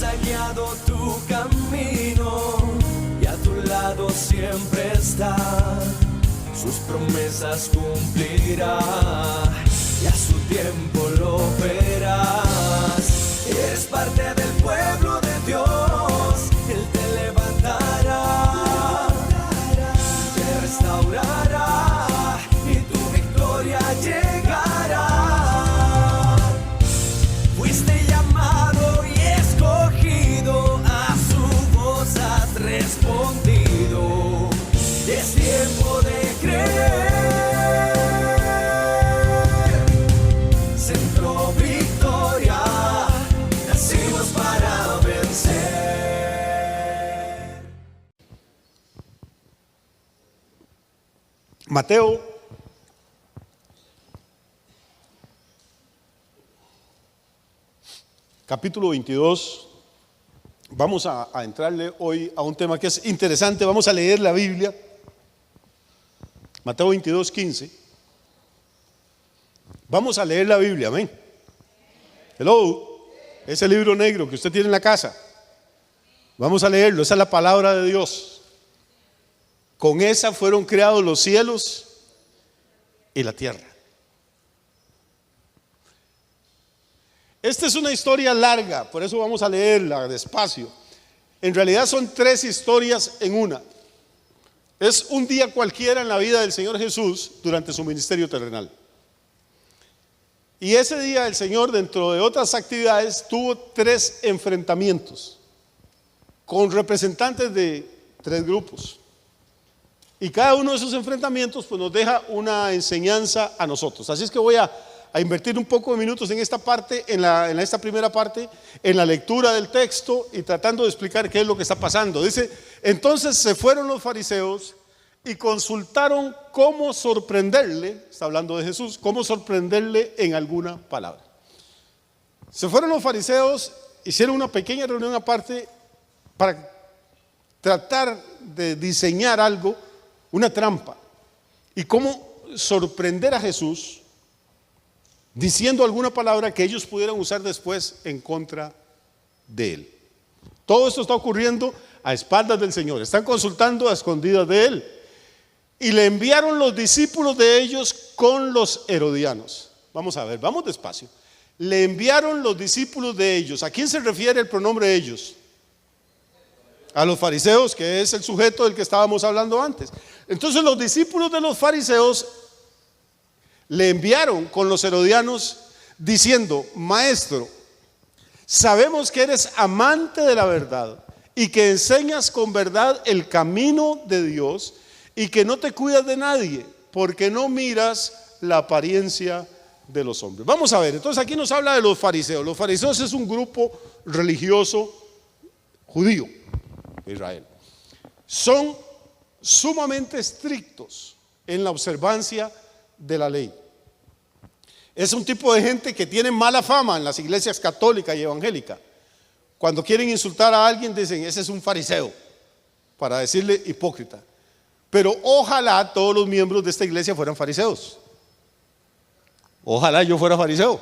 ha guiado tu camino y a tu lado siempre está. Sus promesas cumplirá y a su tiempo lo verás. Eres parte del pueblo de Dios, Él te levantará, te restaurará y tu victoria llegará. Fuiste llamado y escogido, a su voz has respondido. Es tiempo de creer. Centro Victoria, nacimos para vencer. Mateo capítulo 22. Vamos a entrarle hoy a un tema que es interesante. Vamos a leer la Biblia. Mateo 22, 15. Vamos a leer la Biblia, amén. Hello. Ese libro negro que usted tiene en la casa. Vamos a leerlo, esa es la palabra de Dios. Con esa fueron creados los cielos y la tierra. Esta es una historia larga, por eso vamos a leerla despacio. En realidad son 3 historias en una. Es un día cualquiera en la vida del Señor Jesús durante su ministerio terrenal. Y ese día el Señor, dentro de otras actividades, tuvo 3 enfrentamientos con representantes de 3 grupos. Y cada uno de esos enfrentamientos pues nos deja una enseñanza a nosotros. Así es que voy a invertir un poco de minutos en esta parte, en esta primera parte, en la lectura del texto y tratando de explicar qué es lo que está pasando. Dice: entonces se fueron los fariseos y consultaron cómo sorprenderle, está hablando de Jesús, cómo sorprenderle en alguna palabra. Se fueron los fariseos, hicieron una pequeña reunión aparte para tratar de diseñar algo, una trampa, y cómo sorprender a Jesús diciendo alguna palabra que ellos pudieran usar después en contra de él. Todo esto está ocurriendo a espaldas del Señor. Están consultando a escondidas de él. Y le enviaron los discípulos de ellos con los herodianos. Vamos a ver, vamos despacio. Le enviaron los discípulos de ellos. ¿A quién se refiere el pronombre de ellos? A los fariseos, que es el sujeto del que estábamos hablando antes. Entonces los discípulos de los fariseos le enviaron con los herodianos diciendo: maestro, sabemos que eres amante de la verdad y que enseñas con verdad el camino de Dios y que no te cuidas de nadie porque no miras la apariencia de los hombres. Vamos a ver, entonces aquí nos habla de los fariseos. Los fariseos es un grupo religioso judío de Israel. Son sumamente estrictos en la observancia de la ley. Es un tipo de gente que tiene mala fama en las iglesias católicas y evangélicas. Cuando quieren insultar a alguien dicen: ese es un fariseo, para decirle hipócrita. Pero ojalá todos los miembros de esta iglesia fueran fariseos. Ojalá yo fuera fariseo.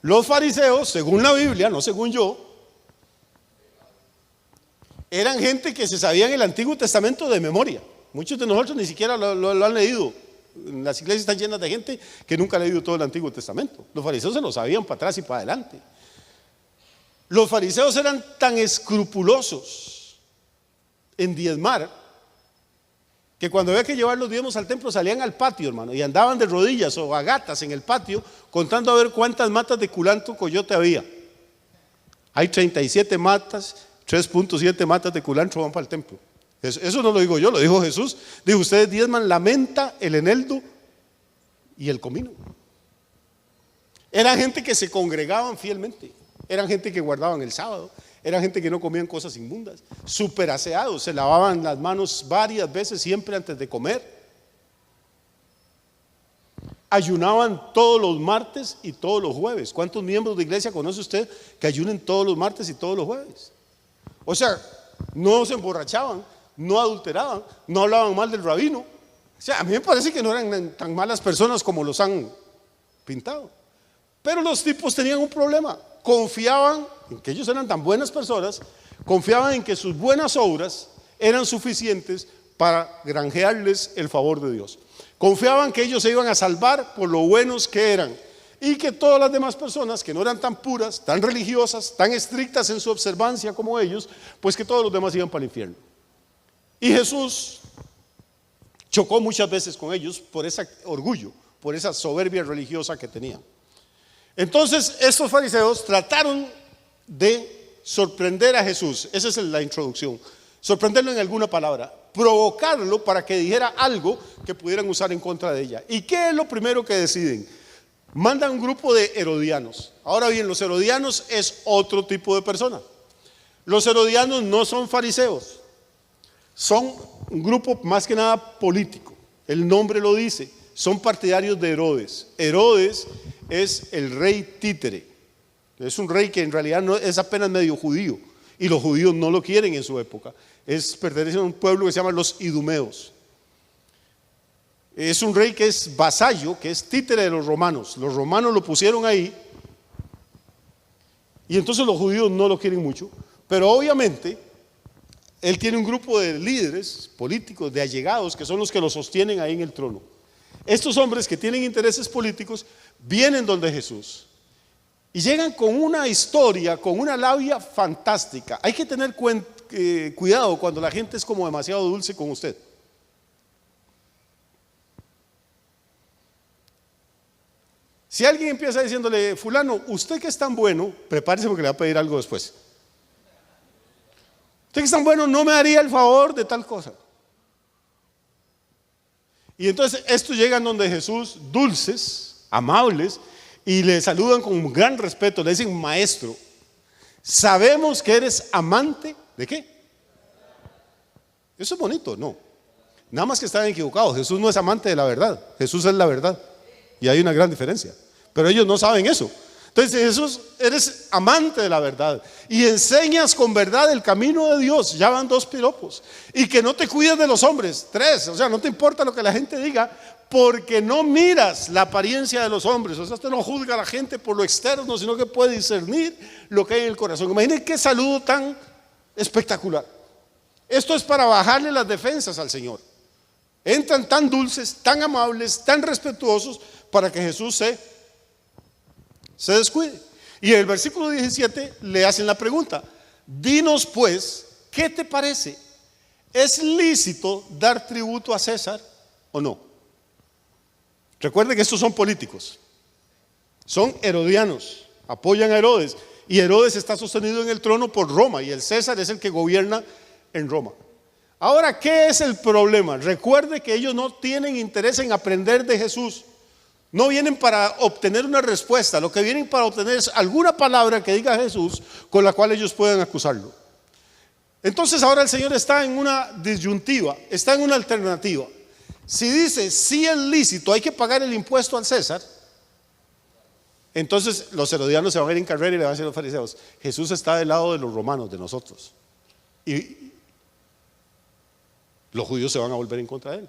Los fariseos, según la Biblia, no según yo, eran gente que se sabían el Antiguo Testamento de memoria. Muchos de nosotros ni siquiera lo han leído. Las iglesias están llenas de gente que nunca ha leído todo el Antiguo Testamento. Los fariseos se lo sabían para atrás y para adelante. Los fariseos eran tan escrupulosos en diezmar que cuando había que llevar los diezmos al templo salían al patio, hermano, y andaban de rodillas o a gatas en el patio contando a ver cuántas matas de culantro coyote había. Hay 37 matas, 3.7 matas de culantro van para el templo. Eso no lo digo yo, lo dijo Jesús. Dijo: ustedes diezman la menta, el eneldo y el comino. Eran gente que se congregaban fielmente. Eran gente que guardaban el sábado. Eran gente que no comían cosas inmundas. Súper aseados, se lavaban las manos varias veces siempre antes de comer. Ayunaban todos los martes y todos los jueves. ¿Cuántos miembros de iglesia conoce usted que ayunen todos los martes y todos los jueves? O sea, no se emborrachaban, no adulteraban, no hablaban mal del rabino. O sea, a mí me parece que no eran tan malas personas como los han pintado. Pero los tipos tenían un problema: confiaban, en que ellos eran tan buenas personas, confiaban en que sus buenas obras eran suficientes para granjearles el favor de Dios. Confiaban que ellos se iban a salvar por lo buenos que eran y que todas las demás personas que no eran tan puras, tan religiosas, tan estrictas en su observancia como ellos, pues que todos los demás iban para el infierno. Y Jesús chocó muchas veces con ellos por ese orgullo, por esa soberbia religiosa que tenían. Entonces estos fariseos trataron de sorprender a Jesús. Esa es la introducción. Sorprenderlo en alguna palabra, provocarlo para que dijera algo que pudieran usar en contra de ella. ¿Y qué es lo primero que deciden? Mandan un grupo de herodianos. Ahora bien, los herodianos es otro tipo de persona. Los herodianos no son fariseos, son un grupo más que nada político. El nombre lo dice, son partidarios de Herodes. Herodes es el rey títere. Es un rey que en realidad no, es apenas medio judío, y los judíos no lo quieren en su época. Pertenece a un pueblo que se llama los idumeos. Es un rey que es vasallo, que es títere de los romanos. Los romanos lo pusieron ahí y entonces los judíos no lo quieren mucho. Pero obviamente él tiene un grupo de líderes políticos, de allegados, que son los que lo sostienen ahí en el trono. Estos hombres que tienen intereses políticos vienen donde Jesús y llegan con una historia, con una labia fantástica. Hay que tener cuidado cuando la gente es como demasiado dulce con usted. Si alguien empieza diciéndole, fulano, usted que es tan bueno, prepárese porque le va a pedir algo después. Usted que es tan bueno, no me daría el favor de tal cosa. Y entonces estos llegan donde Jesús, dulces, amables, y le saludan con un gran respeto, le dicen, maestro, sabemos que eres amante, ¿de qué? Eso es bonito, no. Nada más que están equivocados. Jesús no es amante de la verdad, Jesús es la verdad. Y hay una gran diferencia. Pero ellos no saben eso. Entonces Jesús, eres amante de la verdad y enseñas con verdad el camino de Dios. Ya van 2 piropos. Y que no te cuides de los hombres. 3, o sea, no te importa lo que la gente diga, porque no miras la apariencia de los hombres. O sea, usted no juzga a la gente por lo externo, sino que puede discernir lo que hay en el corazón. Imaginen qué saludo tan espectacular. Esto es para bajarle las defensas al Señor. Entran tan dulces, tan amables, tan respetuosos, para que Jesús se descuide. Y en el versículo 17 le hacen la pregunta: dinos pues, ¿qué te parece? ¿Es lícito dar tributo a César o no? Recuerden que estos son políticos, son herodianos, apoyan a Herodes, y Herodes está sostenido en el trono por Roma, y el César es el que gobierna en Roma. Ahora, ¿qué es el problema? Recuerde que ellos no tienen interés en aprender de Jesús. No vienen para obtener una respuesta, lo que vienen para obtener es alguna palabra que diga Jesús con la cual ellos puedan acusarlo. Entonces ahora el Señor está en una disyuntiva, está en una alternativa. Si dice, sí es lícito, hay que pagar el impuesto al César, entonces los herodianos se van a ir en carrera y le van a decir a los fariseos, Jesús está del lado de los romanos, de nosotros. Y los judíos se van a volver en contra de él.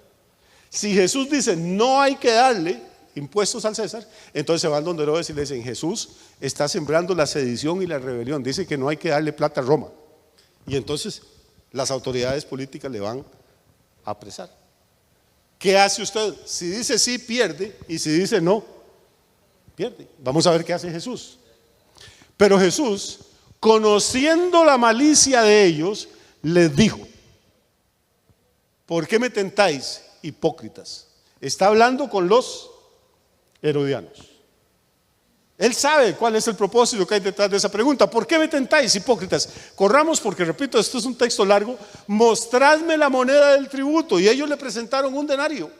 Si Jesús dice, no hay que darle impuestos al César, entonces se van donde Herodes y le dicen, Jesús está sembrando la sedición y la rebelión, dice que no hay que darle plata a Roma. Y entonces las autoridades políticas le van a apresar. ¿Qué hace usted? Si dice sí, pierde, y si dice no, pierde. Vamos a ver qué hace Jesús. Pero Jesús, conociendo la malicia de ellos, les dijo, ¿por qué me tentáis, hipócritas? Está hablando con los herodianos. Él sabe cuál es el propósito que hay detrás de esa pregunta. ¿Por qué me tentáis, hipócritas? Corramos porque, repito, esto es un texto largo. Mostradme la moneda del tributo. Y ellos le presentaron un denario.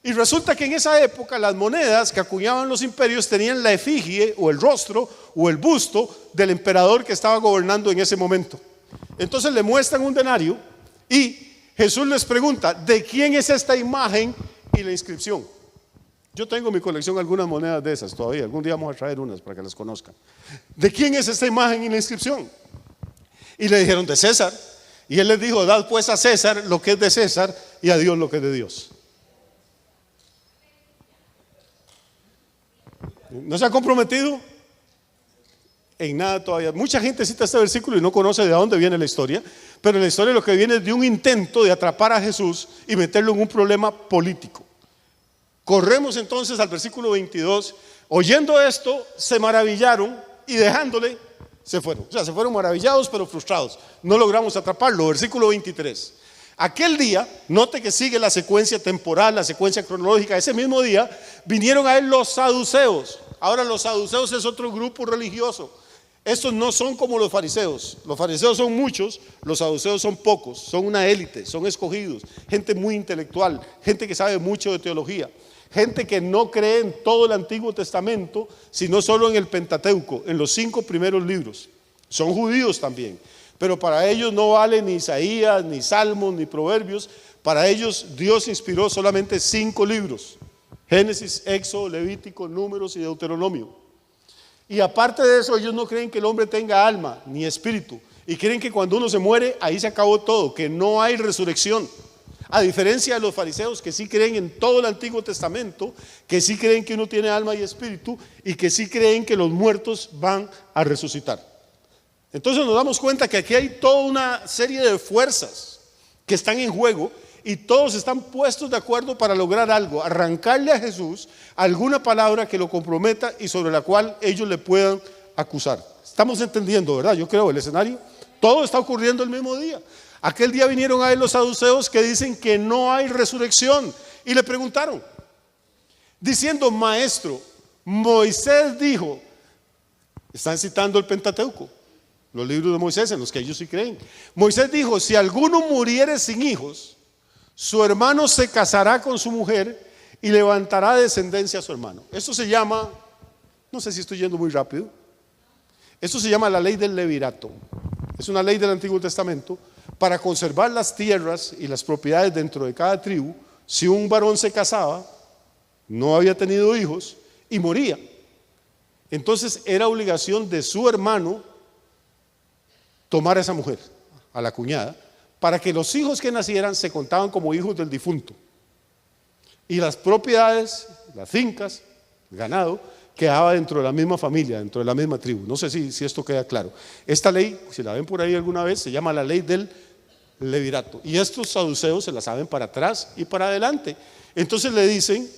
Y resulta que en esa época las monedas que acuñaban los imperios tenían la efigie o el rostro o el busto del emperador que estaba gobernando en ese momento. Entonces le muestran un denario y Jesús les pregunta, ¿de quién es esta imagen y la inscripción? Yo tengo en mi colección algunas monedas de esas todavía. Algún día vamos a traer unas para que las conozcan. ¿De quién es esta imagen y la inscripción? Y le dijeron, de César. Y él les dijo, dad pues a César lo que es de César y a Dios lo que es de Dios. ¿No se ha comprometido? En nada todavía. Mucha gente cita este versículo y no conoce de dónde viene la historia, pero la historia lo que viene es de un intento de atrapar a Jesús y meterlo en un problema político. Corremos entonces al versículo 22. Oyendo esto, se maravillaron y dejándole, se fueron. O sea, se fueron maravillados pero frustrados. No logramos atraparlo. Versículo 23. Aquel día, note que sigue la secuencia temporal, la secuencia cronológica. Ese mismo día vinieron a él los saduceos. Ahora los saduceos es otro grupo religioso. Estos no son como los fariseos. Los fariseos son muchos, los saduceos son pocos. Son una élite, son escogidos. Gente muy intelectual, gente que sabe mucho de teología. Gente que no cree en todo el Antiguo Testamento, sino solo en el Pentateuco, en los 5 primeros libros. Son judíos también, pero para ellos no vale ni Isaías, ni Salmos, ni Proverbios. Para ellos Dios inspiró solamente 5 libros: Génesis, Éxodo, Levítico, Números y Deuteronomio. Y aparte de eso, ellos no creen que el hombre tenga alma ni espíritu, y creen que cuando uno se muere, ahí se acabó todo, que no hay resurrección. A diferencia de los fariseos, que sí creen en todo el Antiguo Testamento, que sí creen que uno tiene alma y espíritu, y que sí creen que los muertos van a resucitar. Entonces nos damos cuenta que aquí hay toda una serie de fuerzas que están en juego, y todos están puestos de acuerdo para lograr algo: arrancarle a Jesús alguna palabra que lo comprometa y sobre la cual ellos le puedan acusar. Estamos entendiendo, ¿verdad? Yo creo el escenario. Todo está ocurriendo el mismo día. Aquel día vinieron a él los saduceos, que dicen que no hay resurrección, y le preguntaron, diciendo: maestro, Moisés dijo. Están citando el Pentateuco, los libros de Moisés, en los que ellos sí creen. Moisés dijo: si alguno muriere sin hijos, su hermano se casará con su mujer y levantará descendencia a su hermano. Esto se llama, no sé si estoy yendo muy rápido, esto se llama la ley del levirato. Es una ley del Antiguo Testamento para conservar las tierras y las propiedades dentro de cada tribu. Si un varón se casaba, no había tenido hijos y moría, entonces era obligación de su hermano tomar a esa mujer, a la cuñada, para que los hijos que nacieran se contaban como hijos del difunto, y las propiedades, las fincas, el ganado, quedaba dentro de la misma familia, dentro de la misma tribu. No sé si esto queda claro. Esta ley, si la ven por ahí alguna vez, se llama la ley del levirato, y estos saduceos se la saben para atrás y para adelante. Entonces le dicen,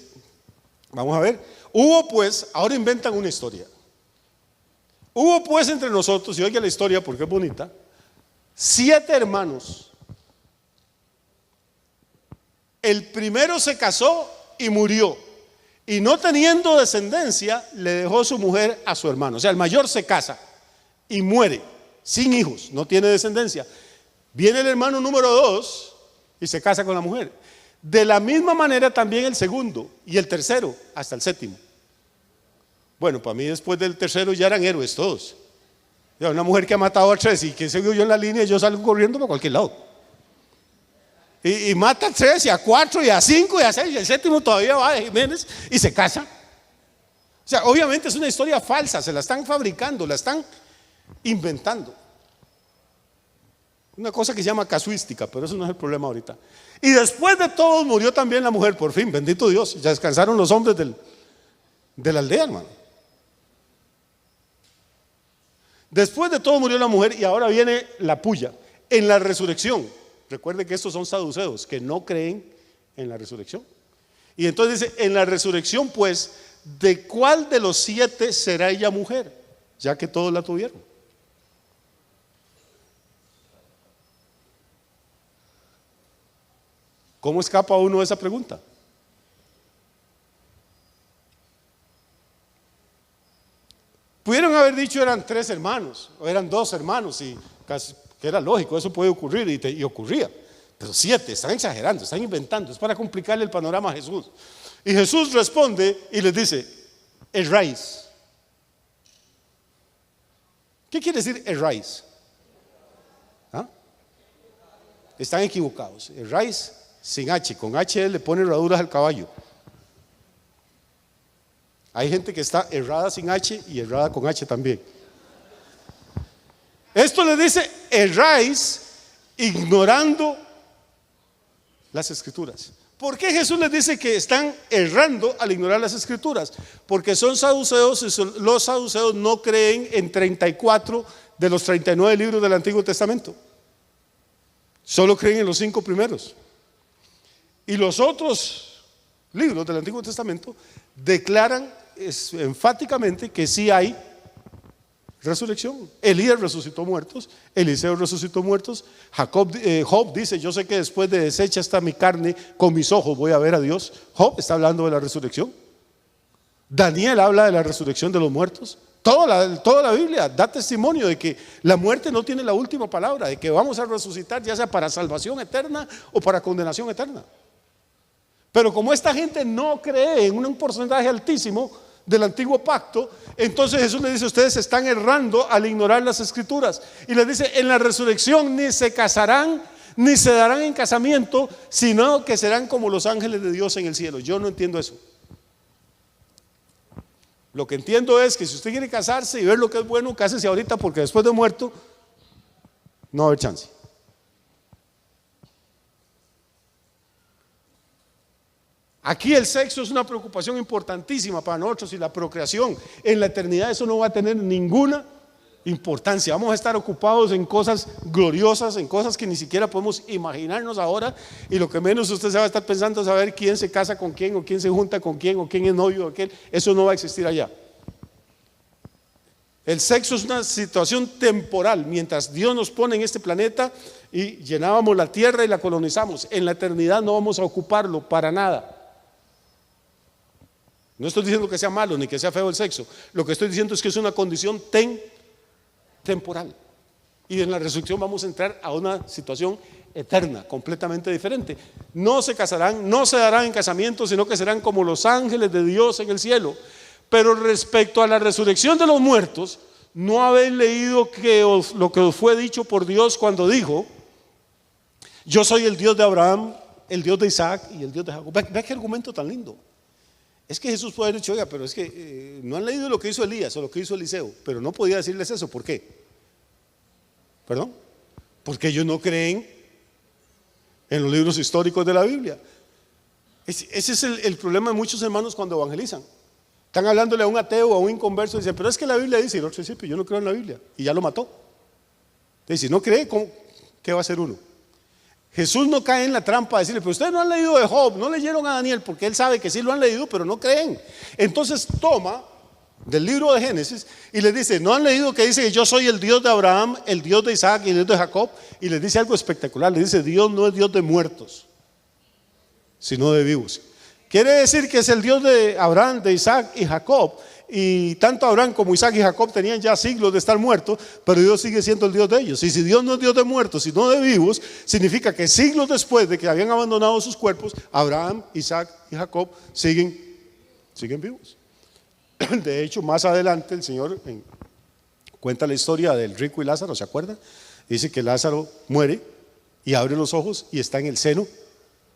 vamos a ver, hubo pues, ahora inventan una historia. Hubo pues entre nosotros, y oiga la historia porque es bonita, 7 hermanos. El primero se casó y murió, y no teniendo descendencia, le dejó su mujer a su hermano. O sea, el mayor se casa y muere sin hijos, no tiene descendencia. Viene el hermano número 2 y se casa con la mujer. De la misma manera también el segundo y el tercero hasta el 7º. Bueno, para mí después del tercero ya eran héroes todos. Una mujer que ha matado a 3 y que seguido yo en la línea, yo salgo corriendo para cualquier lado. Y mata a 3 y a 4 y a 5 y a 6 y el 7º todavía va de Jiménez y se casa. O sea, obviamente es una historia falsa, se la están fabricando, la están inventando. Una cosa que se llama casuística, pero eso no es el problema ahorita. Y después de todo murió también la mujer, por fin, bendito Dios. Ya descansaron los hombres de la aldea, hermano. Después de todo murió la mujer, y ahora viene la puya. En la resurrección, recuerde que estos son saduceos que no creen en la resurrección. Y entonces dice: en la resurrección pues, ¿de cuál de los 7 será ella mujer? Ya que todos la tuvieron. ¿Cómo escapa uno de esa pregunta? Pudieron haber dicho eran 3 hermanos, o eran 2 hermanos, y casi, que era lógico, eso puede ocurrir, y ocurría. Pero 7, están exagerando, están inventando, es para complicarle el panorama a Jesús. Y Jesús responde y les dice: erráis. ¿Qué quiere decir erráis? ¿Ah? Están equivocados. Erráis sin H, con H le pone herraduras al caballo. Hay gente que está errada sin H y errada con H también. Esto le dice: erráis ignorando las escrituras. ¿Por qué Jesús les dice que están errando al ignorar las escrituras? Porque son saduceos y los saduceos no creen en 34 de los 39 libros del Antiguo Testamento. Solo creen en los 5 primeros. Y los otros libros del Antiguo Testamento declaran enfáticamente que sí hay resurrección. Elías resucitó muertos, Eliseo resucitó muertos, Job dice: yo sé que después de deshecha está mi carne, con mis ojos voy a ver a Dios. Job está hablando de la resurrección. Daniel habla de la resurrección de los muertos. Toda la Biblia da testimonio de que la muerte no tiene la última palabra, de que vamos a resucitar, ya sea para salvación eterna o para condenación eterna. Pero como esta gente no cree en un porcentaje altísimo del antiguo pacto, entonces Jesús les dice: ustedes están errando al ignorar las escrituras. Y les dice: en la resurrección ni se casarán ni se darán en casamiento, sino que serán como los ángeles de Dios en el cielo. Yo no entiendo eso. Lo que entiendo es que si usted quiere casarse y ver lo que es bueno, cásese ahorita, porque después de muerto no va a haber chance. Aquí el sexo es una preocupación importantísima para nosotros, y la procreación. En la eternidad eso no va a tener ninguna importancia. Vamos a estar ocupados en cosas gloriosas, en cosas que ni siquiera podemos imaginarnos ahora, y lo que menos usted se va a estar pensando es saber quién se casa con quién, o quién se junta con quién, o quién es novio de aquel. Eso no va a existir allá. El sexo es una situación temporal. Mientras Dios nos pone en este planeta y llenábamos la tierra y la colonizamos, en la eternidad no vamos a ocuparlo para nada. No estoy diciendo que sea malo ni que sea feo el sexo. Lo que estoy diciendo es que es una condición temporal. Y en la resurrección vamos a entrar a una situación eterna, completamente diferente. No se casarán, no se darán en casamiento, sino que serán como los ángeles de Dios en el cielo. Pero respecto a la resurrección de los muertos, ¿no habéis leído lo que os fue dicho por Dios cuando dijo: yo soy el Dios de Abraham, el Dios de Isaac y el Dios de Jacob? Vea qué argumento tan lindo. Es que Jesús puede haber dicho: oiga, pero es que no han leído lo que hizo Elías o lo que hizo Eliseo. Pero no podía decirles eso. ¿Por qué? ¿Perdón? Porque ellos no creen en los libros históricos de la Biblia. Ese es el problema de muchos hermanos cuando evangelizan. Están hablándole a un ateo o a un inconverso y dicen: pero es que la Biblia dice. Y el otro dice: yo no creo en la Biblia. Y ya lo mató. Entonces, si no cree, ¿qué va a hacer uno? Jesús no cae en la trampa de decirle: pero ustedes no han leído de Job, no leyeron a Daniel, porque él sabe que sí lo han leído, pero no creen. Entonces toma del libro de Génesis y les dice: ¿no han leído que dice que yo soy el Dios de Abraham, el Dios de Isaac y el Dios de Jacob? Y les dice algo espectacular. Les dice: Dios no es Dios de muertos, sino de vivos. Quiere decir que es el Dios de Abraham, de Isaac y Jacob. Y tanto Abraham como Isaac y Jacob tenían ya siglos de estar muertos, pero Dios sigue siendo el Dios de ellos. Y si Dios no es Dios de muertos, sino de vivos, significa que siglos después de que habían abandonado sus cuerpos, Abraham, Isaac y Jacob siguen vivos. De hecho, más adelante el Señor cuenta la historia del rico y Lázaro, ¿se acuerdan? Dice que Lázaro muere y abre los ojos y está en el seno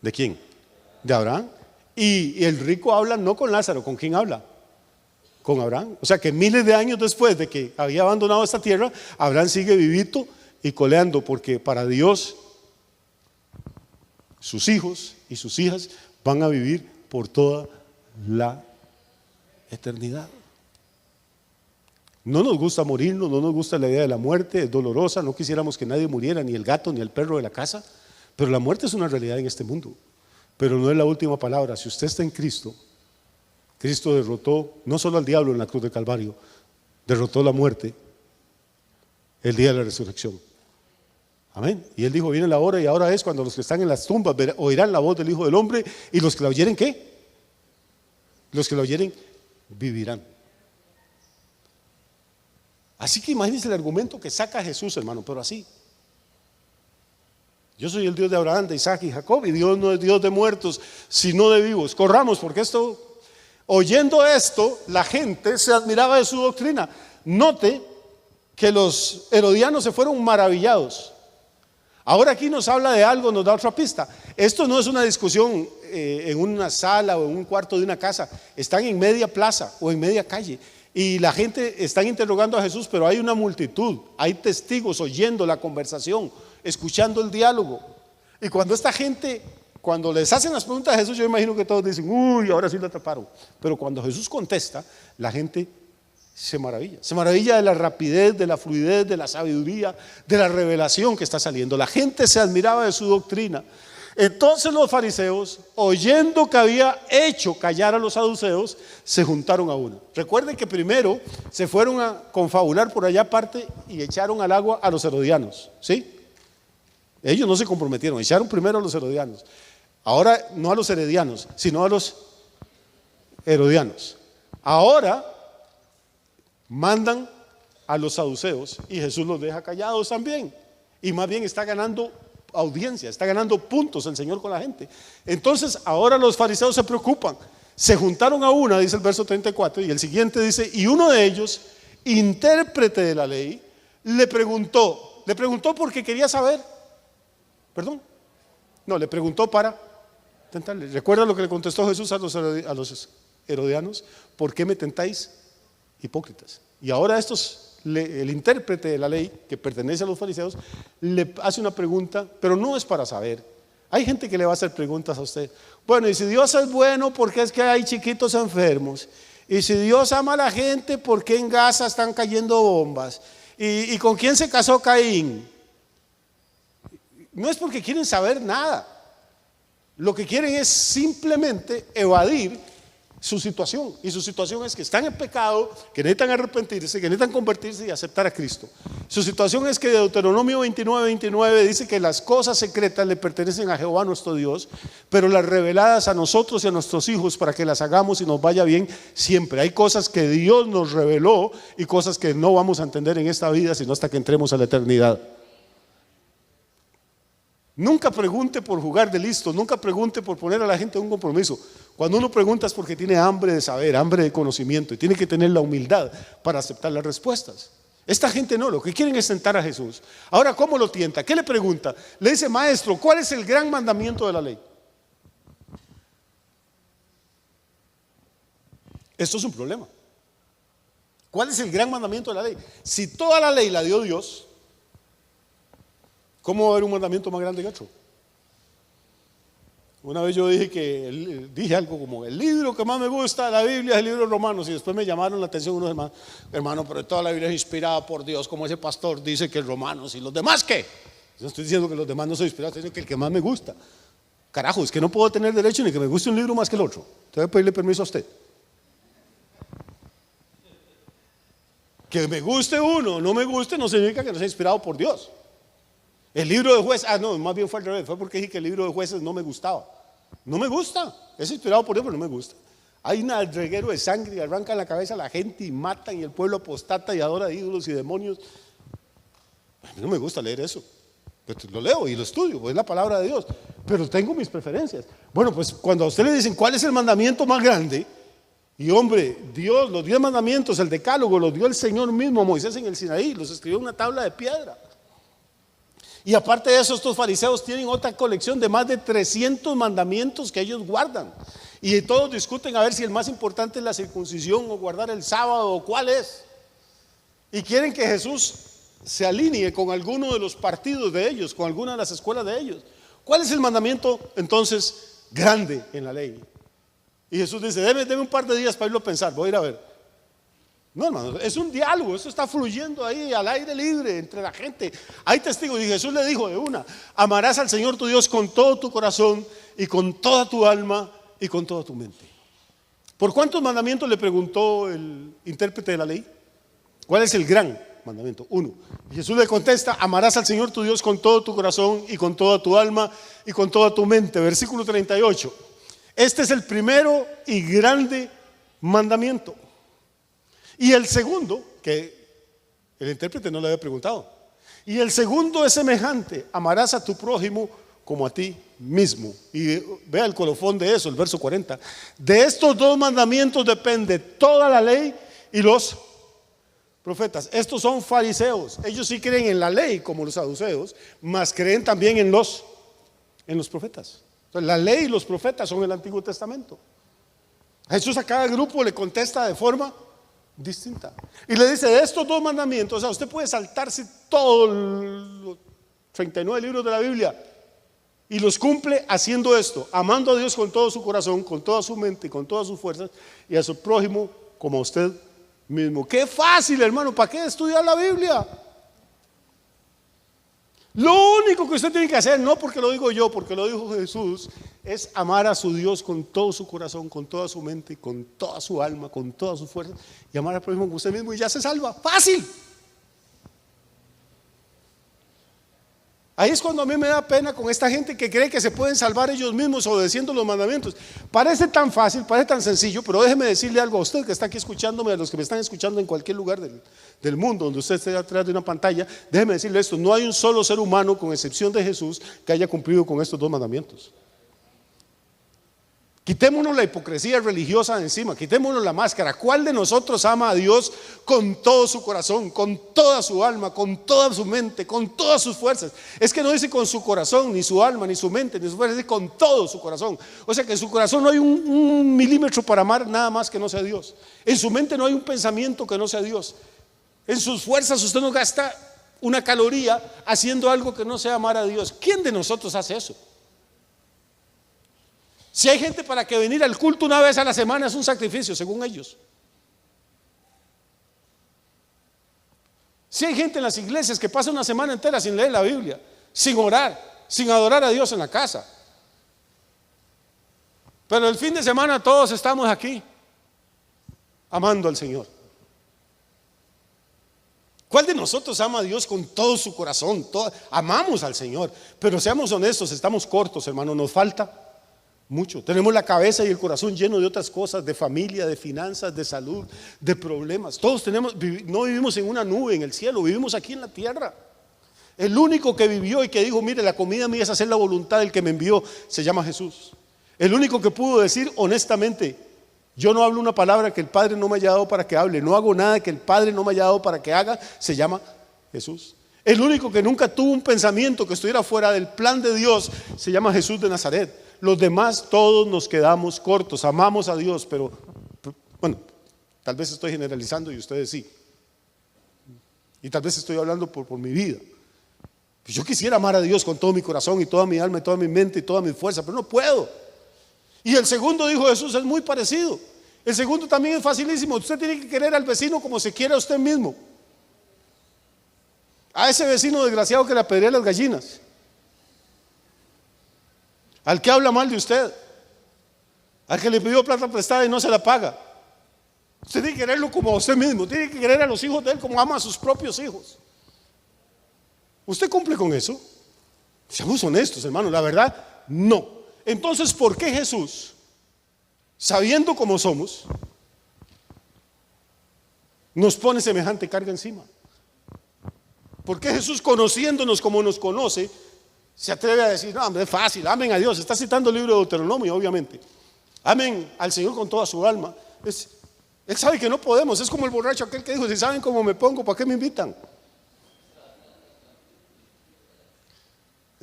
¿de quién? De Abraham. Y el rico habla no con Lázaro, ¿con quién habla? Con Abraham. O sea que miles de años después de que había abandonado esta tierra, Abraham sigue vivito y coleando, porque para Dios sus hijos y sus hijas van a vivir por toda la eternidad. No nos gusta morirnos, no nos gusta la idea de la muerte, es dolorosa, no quisiéramos que nadie muriera, ni el gato ni el perro de la casa, pero la muerte es una realidad en este mundo, pero no es la última palabra. Si usted está en Cristo, Cristo derrotó no solo al diablo en la cruz de Calvario, derrotó la muerte el día de la resurrección. Amén. Y él dijo: viene la hora, y ahora es cuando los que están en las tumbas oirán la voz del Hijo del Hombre, y los que la oyeren, ¿qué? Los que la oyeren vivirán. Así que imagínense el argumento que saca Jesús, hermano, pero así: yo soy el Dios de Abraham, de Isaac y Jacob, y Dios no es Dios de muertos, sino de vivos. Corramos, porque oyendo esto, la gente se admiraba de su doctrina. Note que los herodianos se fueron maravillados. Ahora aquí nos habla de algo, nos da otra pista. Esto no es una discusión en una sala o en un cuarto de una casa. Están en media plaza o en media calle, y la gente está interrogando a Jesús, pero hay una multitud, hay testigos oyendo la conversación, escuchando el diálogo. Y cuando esta gente cuando les hacen las preguntas a Jesús, yo imagino que todos dicen, uy, ahora sí lo atraparon. Pero cuando Jesús contesta, la gente se maravilla de la rapidez, de la fluidez, de la sabiduría, de la revelación que está saliendo. La gente se admiraba de su doctrina. Entonces los fariseos, oyendo que había hecho callar a los saduceos, se juntaron a una. Recuerden que primero se fueron a confabular por allá aparte y echaron al agua a los herodianos, ¿sí? Ellos no se comprometieron, echaron primero a los herodianos. Ahora no a los heredianos, sino a los herodianos. Ahora mandan a los saduceos y Jesús los deja callados también. Y más bien está ganando audiencia, está ganando puntos el Señor con la gente. Entonces ahora los fariseos se preocupan, se juntaron a una, dice el verso 34, y el siguiente dice, y uno de ellos, intérprete de la ley, le preguntó porque quería saber, le preguntó para tentarle. ¿Recuerda lo que le contestó Jesús a los herodianos? ¿Por qué me tentáis, hipócritas? Y ahora el intérprete de la ley, que pertenece a los fariseos, le hace una pregunta, pero no es para saber. Hay gente que le va a hacer preguntas a usted. Bueno, y si Dios es bueno, ¿por qué es que hay chiquitos enfermos? Y si Dios ama a la gente, ¿por qué en Gaza están cayendo bombas? ¿Y con quién se casó Caín? No es porque quieren saber nada. Lo que quieren es simplemente evadir su situación, y su situación es que están en pecado, que necesitan arrepentirse, que necesitan convertirse y aceptar a Cristo. Su situación es que Deuteronomio 29:29 dice que las cosas secretas le pertenecen a Jehová nuestro Dios, pero las reveladas a nosotros y a nuestros hijos para que las hagamos y nos vaya bien siempre. Hay cosas que Dios nos reveló y cosas que no vamos a entender en esta vida sino hasta que entremos a la eternidad. Nunca pregunte por jugar de listo, nunca pregunte por poner a la gente en un compromiso. Cuando uno pregunta es porque tiene hambre de saber, hambre de conocimiento, y tiene que tener la humildad para aceptar las respuestas. Esta gente no, lo que quieren es tentar a Jesús. Ahora, ¿cómo lo tienta? ¿Qué le pregunta? Le dice, maestro, ¿cuál es el gran mandamiento de la ley? Esto es un problema. ¿Cuál es el gran mandamiento de la ley? Si toda la ley la dio Dios, ¿cómo va a haber un mandamiento más grande que otro? Una vez yo dije algo como, el libro que más me gusta de la Biblia es el libro de Romanos, y después me llamaron la atención unos hermanos, hermano, pero toda la Biblia es inspirada por Dios, como ese pastor dice que es Romanos, ¿y los demás qué? No estoy diciendo que los demás no son inspirados, estoy diciendo que el que más me gusta. Carajo, es que no puedo tener derecho ni que me guste un libro más que el otro. Tengo que pedirle permiso a usted. Que me guste uno, no me guste, no significa que no sea inspirado por Dios. El libro de jueces, no, más bien fue al revés, fue porque dije que el libro de jueces no me gustaba. No me gusta, es inspirado por Dios, pero no me gusta. Hay un reguero de sangre y arrancan la cabeza a la gente y matan, y el pueblo apostata y adora ídolos y demonios. A mí no me gusta leer eso. Pues lo leo y lo estudio, pues es la palabra de Dios, pero tengo mis preferencias. Bueno, pues cuando a usted le dicen cuál es el mandamiento más grande, y hombre, Dios, los 10 mandamientos, el decálogo, los dio el Señor mismo a Moisés en el Sinaí, los escribió en una tabla de piedra. Y aparte de eso, estos fariseos tienen otra colección de más de 300 mandamientos que ellos guardan. Y todos discuten a ver si el más importante es la circuncisión o guardar el sábado o cuál es. Y quieren que Jesús se alinee con alguno de los partidos de ellos, con alguna de las escuelas de ellos. ¿Cuál es el mandamiento entonces grande en la ley? Y Jesús dice, deme un par de días para irlo a pensar, voy a ir a ver. No, hermano, es un diálogo, eso está fluyendo ahí al aire libre entre la gente. Hay testigos, y Jesús le dijo de una, amarás al Señor tu Dios con todo tu corazón y con toda tu alma y con toda tu mente. ¿Por cuántos mandamientos le preguntó el intérprete de la ley? ¿Cuál es el gran mandamiento? 1. Y Jesús le contesta, amarás al Señor tu Dios con todo tu corazón y con toda tu alma y con toda tu mente. Versículo 38. Este es el primero y grande mandamiento. Y el segundo, que el intérprete no le había preguntado, y el segundo es semejante, amarás a tu prójimo como a ti mismo. Y vea el colofón de eso, el verso 40. De estos 2 mandamientos depende toda la ley y los profetas. Estos son fariseos, ellos sí creen en la ley como los saduceos, mas creen también en los profetas. Entonces, la ley y los profetas son el Antiguo Testamento. Jesús a cada grupo le contesta de forma distinta. Y le dice, de estos 2 mandamientos, o sea, usted puede saltarse todos los 39 libros de la Biblia Y los cumple haciendo esto, amando a Dios con todo su corazón, con toda su mente, con todas sus fuerzas, y a su prójimo como a usted mismo. Qué fácil, hermano, ¿para qué estudiar la Biblia? Lo único que usted tiene que hacer, no porque lo digo yo, porque lo dijo Jesús, es amar a su Dios con todo su corazón, con toda su mente, con toda su alma, con todas sus fuerzas, y amar al prójimo como usted mismo, y ya se salva. Fácil. Ahí es cuando a mí me da pena con esta gente que cree que se pueden salvar ellos mismos obedeciendo los mandamientos. Parece tan fácil, parece tan sencillo, pero déjeme decirle algo a usted que está aquí escuchándome, a los que me están escuchando en cualquier lugar del mundo, donde usted esté atrás de una pantalla. Déjeme decirle esto: no hay un solo ser humano, con excepción de Jesús, que haya cumplido con estos dos mandamientos. Quitémonos la hipocresía religiosa de encima, quitémonos la máscara. ¿Cuál de nosotros ama a Dios con todo su corazón, con toda su alma, con toda su mente, con todas sus fuerzas? Es que no dice con su corazón, ni su alma, ni su mente, ni su fuerza, dice con todo su corazón. O sea que en su corazón no hay un milímetro para amar nada más que no sea Dios. En su mente no hay un pensamiento que no sea Dios. En sus fuerzas usted no gasta una caloría haciendo algo que no sea amar a Dios. ¿Quién de nosotros hace eso? Si hay gente para que venir al culto una vez a la semana es un sacrificio, según ellos. Si hay gente en las iglesias que pasa una semana entera sin leer la Biblia, sin orar, sin adorar a Dios en la casa, pero el fin de semana todos estamos aquí amando al Señor. ¿Cuál de nosotros ama a Dios con todo su corazón? Amamos al Señor, pero seamos honestos, estamos cortos, hermano, nos falta mucho. Tenemos la cabeza y el corazón lleno de otras cosas, de familia, de finanzas, de salud, de problemas. Todos no vivimos en una nube en el cielo, vivimos aquí en la tierra. El único que vivió y que dijo: mire, la comida mía es hacer la voluntad del que me envió, se llama Jesús. El único que pudo decir honestamente: yo no hablo una palabra que el Padre no me haya dado para que hable, no hago nada que el Padre no me haya dado para que haga, se llama Jesús. El único que nunca tuvo un pensamiento que estuviera fuera del plan de Dios se llama Jesús de Nazaret. Los demás todos nos quedamos cortos, amamos a Dios, pero bueno, tal vez estoy generalizando y ustedes sí. Y tal vez estoy hablando por mi vida. Pues yo quisiera amar a Dios con todo mi corazón y toda mi alma y toda mi mente y toda mi fuerza, pero no puedo. Y el segundo, dijo Jesús, es muy parecido. El segundo también es facilísimo. Usted tiene que querer al vecino como se quiere a usted mismo. A ese vecino desgraciado que le apedrea las gallinas, al que habla mal de usted, al que le pidió plata prestada y no se la paga. Usted tiene que quererlo como a usted mismo. Tiene que querer a los hijos de él como ama a sus propios hijos. ¿Usted cumple con eso? Seamos honestos, hermano, la verdad, no. Entonces, ¿por qué Jesús, sabiendo cómo somos, nos pone semejante carga encima? ¿Por qué Jesús, conociéndonos como nos conoce, se atreve a decir: no, hombre, es fácil, amen a Dios? Está citando el libro de Deuteronomio, obviamente. Amen al Señor con toda su alma. Él sabe que no podemos. Es como el borracho aquel que dijo: si saben cómo me pongo, ¿para qué me invitan?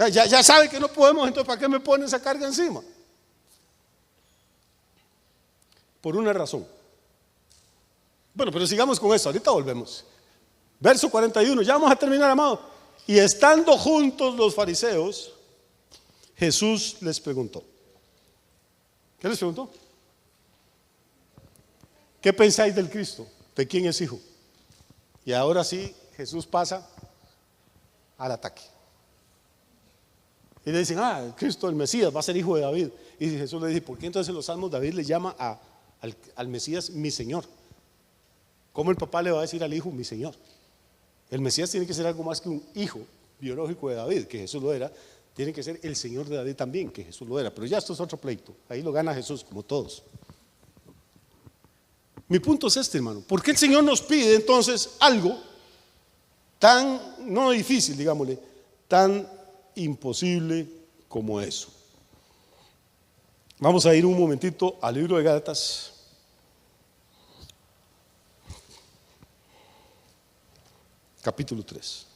Ya sabe que no podemos, entonces ¿para qué me ponen esa carga encima? Por una razón. Bueno, pero sigamos con eso, ahorita volvemos. Verso 41, ya vamos a terminar, amado. Y estando juntos los fariseos, Jesús les preguntó. ¿Qué les preguntó? ¿Qué pensáis del Cristo? ¿De quién es hijo? Y ahora sí, Jesús pasa al ataque. Y le dicen: Cristo, el Mesías, va a ser hijo de David. Y Jesús le dice: ¿por qué entonces en los salmos David le llama al Mesías mi Señor? ¿Cómo el papá le va a decir al hijo mi Señor? El Mesías tiene que ser algo más que un hijo biológico de David, que Jesús lo era. Tiene que ser el Señor de David también, que Jesús lo era. Pero ya esto es otro pleito. Ahí lo gana Jesús, como todos. Mi punto es este, hermano. ¿Por qué el Señor nos pide entonces algo tan, no difícil, digámosle, tan imposible como eso? Vamos a ir un momentito al libro de Gálatas. Capítulo 3.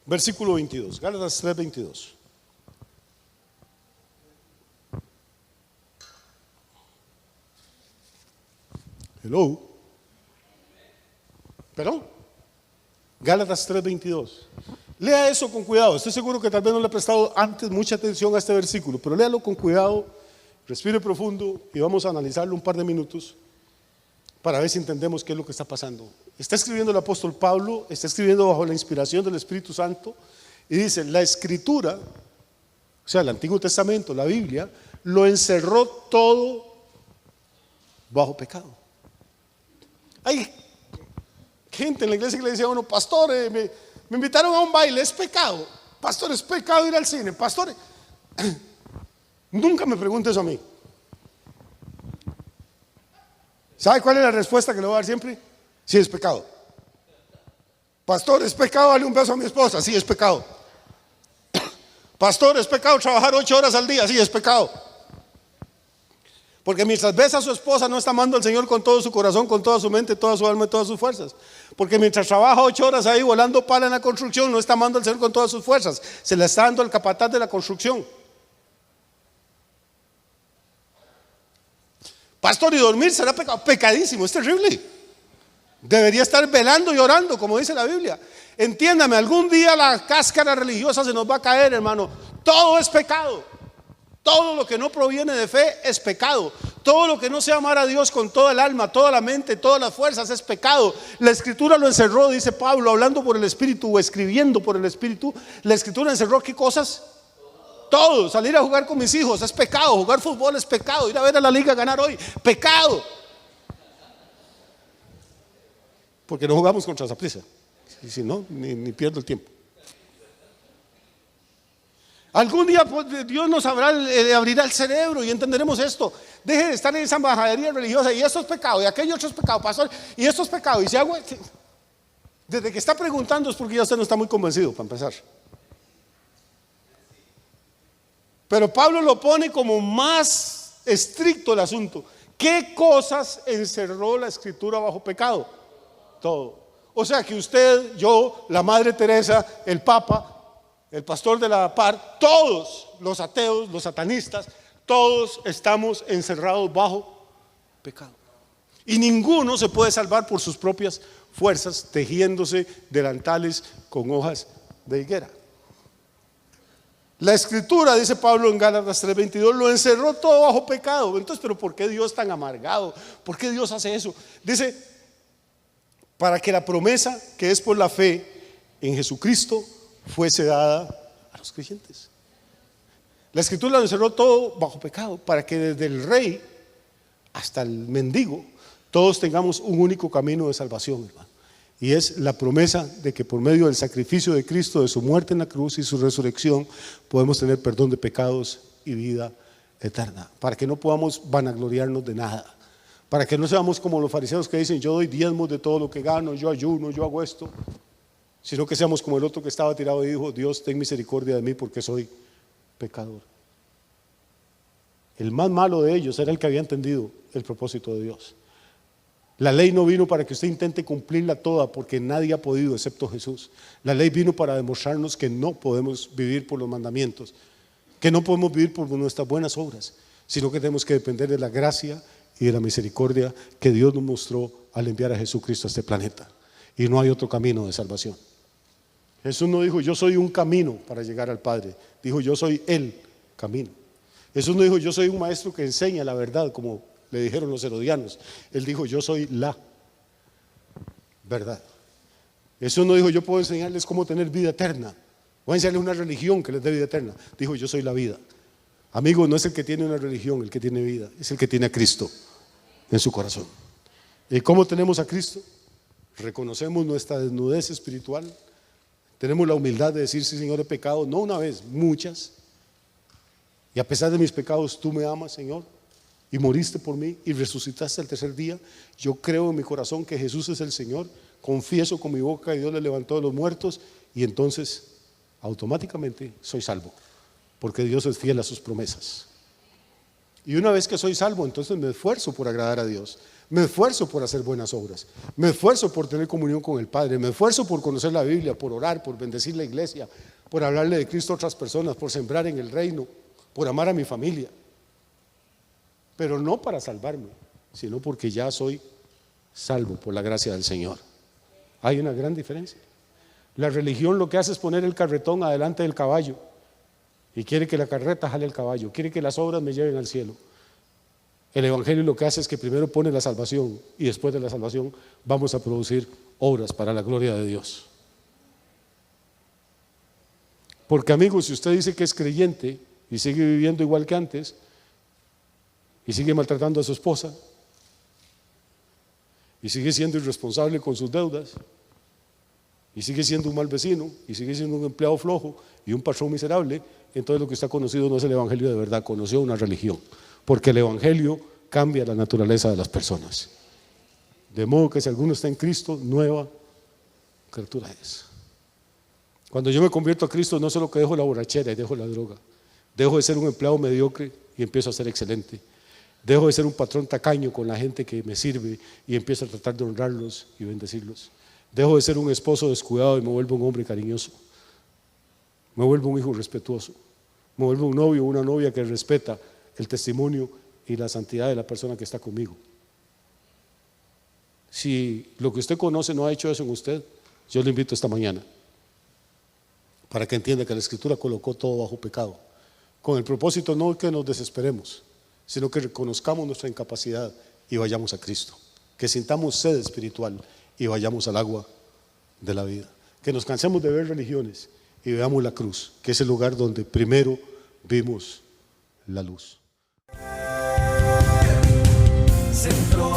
Versículo 22, Gálatas 3:22. Hello. ¿Perdón? Gálatas 3:22. Lea eso con cuidado. Estoy seguro que tal vez no le he prestado antes mucha atención a este versículo, pero léalo con cuidado, respire profundo y vamos a analizarlo un par de minutos para ver si entendemos qué es lo que está pasando. Está escribiendo el apóstol Pablo, está escribiendo bajo la inspiración del Espíritu Santo y dice: la Escritura, o sea, el Antiguo Testamento, la Biblia, lo encerró todo bajo pecado. Hay gente en la iglesia que le decía a uno: pastor, me invitaron a un baile, es pecado. Pastor, es pecado ir al cine. Pastor, nunca me pregunte eso a mí. ¿Sabe cuál es la respuesta que le voy a dar siempre? Sí, es pecado. Pastor, ¿es pecado darle un beso a mi esposa? Sí, es pecado. Pastor, ¿es pecado trabajar 8 horas al día? Sí, es pecado. Porque mientras besa a su esposa no está amando al Señor con todo su corazón, con toda su mente, toda su alma y todas sus fuerzas. Porque mientras trabaja 8 horas ahí volando pala en la construcción, no está amando al Señor con todas sus fuerzas. Se le está dando al capataz de la construcción. Pastor, ¿y dormir será pecado? Pecadísimo, es terrible. Debería estar velando y orando, como dice la Biblia. Entiéndame, algún día la cáscara religiosa se nos va a caer, hermano. Todo es pecado. Todo lo que no proviene de fe es pecado. Todo lo que no sea amar a Dios con toda el alma, toda la mente, todas las fuerzas es pecado. La Escritura lo encerró, dice Pablo, hablando por el Espíritu o escribiendo por el Espíritu. La Escritura encerró ¿qué cosas? Todo. Salir a jugar con mis hijos es pecado. Jugar fútbol es pecado. Ir a ver a la liga ganar hoy, pecado. Porque no jugamos contra Saprissa. Y si no, ni pierdo el tiempo. Algún día Dios nos abrirá el cerebro y entenderemos esto. Deje de estar en esa majadería religiosa. Y esto es pecado, y aquello otro es pecado, pastor. Y esto es pecado. Y si hago, desde que está preguntando es porque ya usted no está muy convencido, para empezar. Pero Pablo lo pone como más estricto el asunto. ¿Qué cosas encerró la Escritura bajo pecado? Todo. O sea que usted, yo, la Madre Teresa, el Papa, el pastor de la par, todos los ateos, los satanistas, todos estamos encerrados bajo pecado. Y ninguno se puede salvar por sus propias fuerzas, tejiéndose delantales con hojas de higuera. La Escritura, dice Pablo en Gálatas 3:22, lo encerró todo bajo pecado. Entonces, ¿pero por qué Dios tan amargado? ¿Por qué Dios hace eso? Dice, para que la promesa que es por la fe en Jesucristo fuese dada a los creyentes. La Escritura lo encerró todo bajo pecado, para que desde el rey hasta el mendigo todos tengamos un único camino de salvación, hermano. Y es la promesa de que por medio del sacrificio de Cristo, de su muerte en la cruz y su resurrección, podemos tener perdón de pecados y vida eterna. Para que no podamos vanagloriarnos de nada. Para que no seamos como los fariseos que dicen: yo doy diezmos de todo lo que gano, yo ayuno, yo hago esto. Sino que seamos como el otro que estaba tirado y dijo: Dios, ten misericordia de mí porque soy pecador. El más malo de ellos era el que había entendido el propósito de Dios. La ley no vino para que usted intente cumplirla toda, porque nadie ha podido excepto Jesús. La ley vino para demostrarnos que no podemos vivir por los mandamientos, que no podemos vivir por nuestras buenas obras, sino que tenemos que depender de la gracia y de la misericordia que Dios nos mostró al enviar a Jesucristo a este planeta. Y no hay otro camino de salvación. Jesús no dijo: yo soy un camino para llegar al Padre. Dijo: yo soy el camino. Jesús no dijo: yo soy un maestro que enseña la verdad, como le dijeron los herodianos. Él dijo: yo soy la verdad. Jesús no dijo: yo puedo enseñarles cómo tener vida eterna, voy a enseñarles una religión que les dé vida eterna. Dijo: yo soy la vida. Amigo, no es el que tiene una religión el que tiene vida, es el que tiene a Cristo en su corazón. ¿Y cómo tenemos a Cristo? Reconocemos nuestra desnudez espiritual. Tenemos la humildad de decir: sí, Señor, he pecado, no una vez, muchas. Y a pesar de mis pecados, tú me amas, Señor, y moriste por mí y resucitaste al tercer día. Yo creo en mi corazón que Jesús es el Señor. Confieso con mi boca que Dios le levantó de los muertos, y entonces automáticamente soy salvo, porque Dios es fiel a sus promesas. Y una vez que soy salvo, entonces me esfuerzo por agradar a Dios. Me esfuerzo por hacer buenas obras. Me esfuerzo por tener comunión con el Padre. Me esfuerzo por conocer la Biblia, por orar, por bendecir la iglesia, por hablarle de Cristo a otras personas, por sembrar en el reino, por amar a mi familia. Pero no para salvarme, sino porque ya soy salvo por la gracia del Señor. Hay una gran diferencia. La religión lo que hace es poner el carretón adelante del caballo y quiere que la carreta jale el caballo, quiere que las obras me lleven al cielo. El evangelio lo que hace es que primero pone la salvación y después de la salvación vamos a producir obras para la gloria de Dios. Porque, amigos, si usted dice que es creyente y sigue viviendo igual que antes y sigue maltratando a su esposa y sigue siendo irresponsable con sus deudas y sigue siendo un mal vecino y sigue siendo un empleado flojo y un patrón miserable, entonces lo que está conocido no es el evangelio de verdad, conoció una religión, porque el evangelio cambia la naturaleza de las personas. De modo que si alguno está en Cristo, nueva criatura es. Cuando yo me convierto a Cristo, no solo que dejo la borrachera y dejo la droga, dejo de ser un empleado mediocre y empiezo a ser excelente. Dejo de ser un patrón tacaño con la gente que me sirve y empiezo a tratar de honrarlos y bendecirlos. Dejo de ser un esposo descuidado y me vuelvo un hombre cariñoso. Me vuelvo un hijo respetuoso. Me vuelvo un novio o una novia que respeta el testimonio y la santidad de la persona que está conmigo. Si lo que usted conoce no ha hecho eso en usted, yo le invito esta mañana para que entienda que la Escritura colocó todo bajo pecado, con el propósito no que nos desesperemos, sino que reconozcamos nuestra incapacidad y vayamos a Cristo, que sintamos sed espiritual y vayamos al agua de la vida, que nos cansemos de ver religiones y veamos la cruz, que es el lugar donde primero vimos la luz. Centro